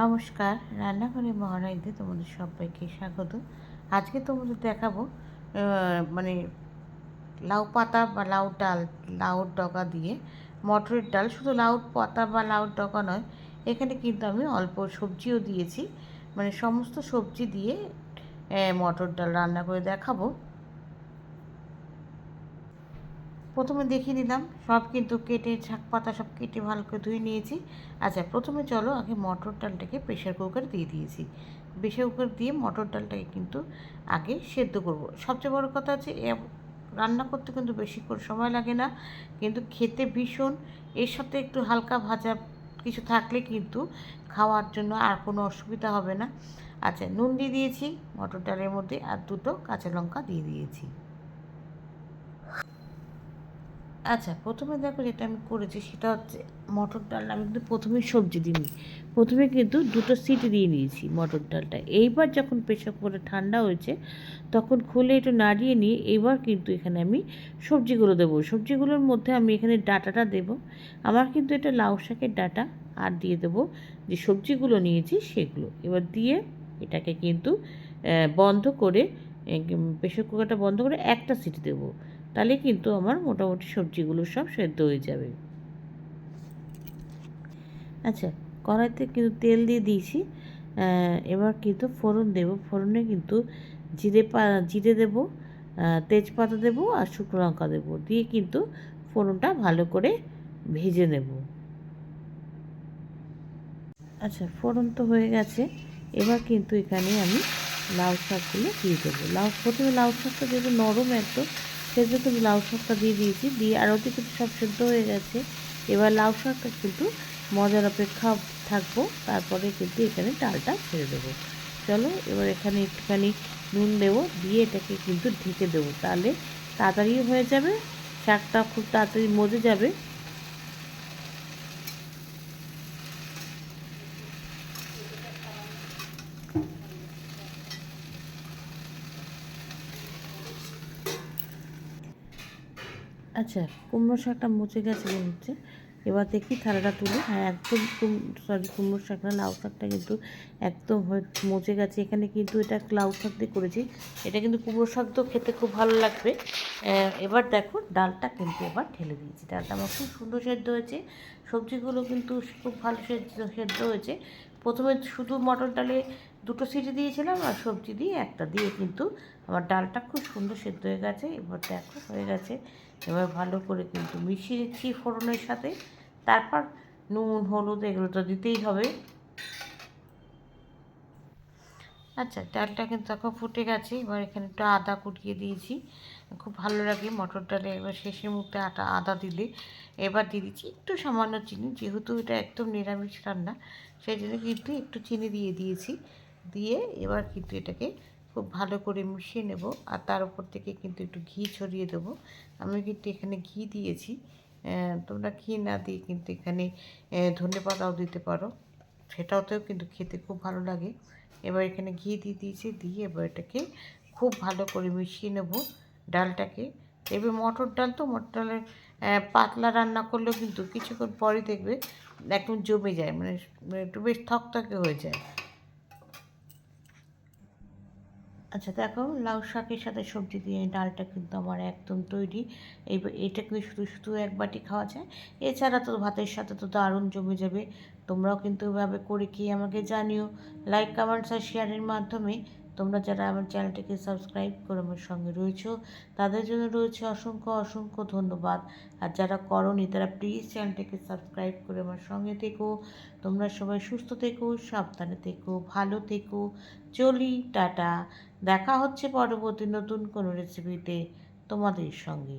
নমস্কার, রান্নাঘরে মহারাজদের তোমাদের সবাইকে স্বাগত। আজকে তোমাদের দেখাবো মানে লাউ পাতা বা লাউ ডাল, লাউর ডগা দিয়ে মটরের ডাল। শুধু লাউ পাতা বা লাউর ডগা নয়, এখানে কিন্তু আমি অল্প সবজিও দিয়েছি, মানে সমস্ত সবজি দিয়ে মটর ডাল রান্না করে দেখাবো। প্রথমে দেখিয়ে দিলাম, সব কিন্তু কেটে শাক পাতা সব কেটে ভালো করে ধুয়ে নিয়েছি। আচ্ছা, প্রথমে চলো আগে মটর ডালটাকে প্রেশার কুকারে দিয়ে দিয়েছি। প্রেশার কুকার দিয়ে মটর ডালটাকে কিন্তু আগে সেদ্ধ করব। সবচেয়ে বড় কথা আছে, রান্না করতে কিন্তু বেশি করে সময় লাগে না, কিন্তু খেতে ভীষণ। এর সাথে একটু হালকা ভাজা কিছু থাকলে কিন্তু খাওয়ার জন্য আর কোনো অসুবিধা হবে না। আচ্ছা, নুন দিয়ে দিয়েছি মটর ডালের মধ্যে, আর দুটো কাঁচা লঙ্কা দিয়ে দিয়েছি। আচ্ছা, প্রথমে দেখো যেটা আমি করেছি সেটা হচ্ছে মটর ডাল আমি কিন্তু প্রথমেই সবজি দিইনি, প্রথমে কিন্তু দুটো সিটি দিয়ে নিয়েছি মটর ডালটা। এইবার যখন প্রেশার কুকারে ঠান্ডা হয়েছে তখন খুলে একটু নাড়িয়ে নিয়ে এবার কিন্তু এখানে আমি সবজিগুলো দেবো। সবজিগুলোর মধ্যে আমি এখানে ডাঁটাটা দেব, আমার কিন্তু এটা লাউ শাকের ডাঁটা, আর দিয়ে দেবো যে সবজিগুলো নিয়েছি সেগুলো। এবার দিয়ে এটাকে কিন্তু বন্ধ করে, প্রেশার কুকারটা বন্ধ করে একটা সিটি দেবো, তাহলে কিন্তু আমার মোটামুটি সবজিগুলো সব সেদ্ধ হয়ে যাবে। আচ্ছা, কড়াইতে কিন্তু তেল দিয়ে দিয়েছি। এবার কিন্তু ফোড়ন দেব। ফোড়নে কিন্তু জিরে দেবো, তেজপাতা দেবো আর শুকনো লঙ্কা দেবো, দিয়ে কিন্তু ফোড়নটা ভালো করে ভেজে নেব। আচ্ছা, ফোড়ন তো হয়ে গেছে, এবার কিন্তু এখানে আমি লাউ শাকগুলো দিয়ে দেবো। প্রথমে লাউ শাকটা যেহেতু নরম একদম, সেজন্য আমি লাউ শাকটা দিয়ে দিয়েছি, দিয়ে আর ওতে কিন্তু সব সেদ্ধ হয়ে গেছে। এবার লাউ শাকটা কিন্তু মজার অপেক্ষা থাকবো, তারপরে কিন্তু এখানে ডালটা ছেড়ে দেবো। চলো, এবার এখানে একটুখানি নুন দেবো, দিয়ে এটাকে কিন্তু ঢেকে দেবো, তাহলে তাড়াতাড়ি হয়ে যাবে, শাকটা খুব তাড়াতাড়ি মজে যাবে। আচ্ছা, কুমড়ো শাকটা মুছে গেছে মনে হচ্ছে। এবার দেখি থালাটা তুলে, হ্যাঁ একদম কুমড়ো শাক না, লাউ শাকটা কিন্তু একদম মুছে গেছে। এখানে কিন্তু এটা লাউ শাক দিয়ে করেছি, এটা কিন্তু কুমড়ো শাক তো খেতে খুব ভালো লাগবে। এবার দেখো ডালটা কিন্তু এবার ঢেলে দিয়েছি। ডালটা আমার খুব সুন্দর সেদ্ধ হয়েছে, সবজিগুলো কিন্তু খুব ভালো সেদ্ধ হয়েছে। প্রথমে শুধু মটর ডালে দুটো সিটি দিয়েছিলাম, আর সবজি দিয়ে একটা দিয়ে কিন্তু আমার ডালটা খুব সুন্দর সেদ্ধ হয়ে গেছে। এবার দেখো হয়ে গেছে। এবার ভালো করে কিন্তু মিশিয়ে দিচ্ছি ফোড়নের সাথে, তারপর নুন হলুদ এগুলো তো দিতেই হবে। আচ্ছা, ডালটা কিন্তু এখন ফুটে গেছে, এবার এখানে একটু আদা কুটিয়ে দিয়েছি, খুব ভালো লাগে মটর ডালে এবার শেষের মুখে আদা দিলে। এবার দিয়ে দিচ্ছি একটু সামান্য চিনি, যেহেতু এটা একদম নিরামিষ রান্না সেই জন্য কিন্তু একটু চিনি দিয়ে দিয়েছি। দিয়ে এবার কিন্তু এটাকে খুব ভালো করে মিশিয়ে নেব, আর তার উপর থেকে কিন্তু একটু ঘি ছড়িয়ে দেবো। আমি কিন্তু এখানে ঘি দিয়েছি, তোমরা ঘি না দিয়ে কিন্তু এখানে ধনেপাতাও দিতে পারো, সেটাতেও কিন্তু খেতে খুব ভালো লাগে। এবার এখানে ঘি দিয়ে দিয়েছি, দিয়ে এবার এটাকে খুব ভালো করে মিশিয়ে নেব ডালটাকে। এবার মটর ডাল তো, মটর ডালের পাতলা রান্না করলেও কিন্তু কিছুক্ষণ পরে দেখবে একদম জমে যায়, মানে একটু বেশ থকথকে হয়ে যায়। আচ্ছা দেখো, লাউ শাকের সাথে সবজি দিয়ে ডালটা কিন্তু আমার একদম তৈরি। এটা কিন্তু শুধু শুধু এক বাটি খাওয়া যায়, এছাড়া তো ভাতের সাথে তো দারুণ জমে যাবে। তোমরাও কিন্তু এভাবে করে খেয়ে আমাকে জানিও, লাইক কমেন্টস আর শেয়ারের মাধ্যমে। তোমরা যারা আমার চ্যানেলটিকে সাবস্ক্রাইব করে আমার সঙ্গে রয়েছো, তাদের জন্য রয়েছে অসংখ্য অসংখ্য ধন্যবাদ। আর যারা করোনি তারা প্লিজ চ্যানেলটিকে সাবস্ক্রাইব করে আমার সঙ্গে থেকো। তোমরা সবাই সুস্থ থেকো, সাবধানে থেকো, ভালো থেকো। চলি, টাটা। দেখা হচ্ছে পরবর্তী নতুন কোনো রেসিপিতে তোমাদের সঙ্গে।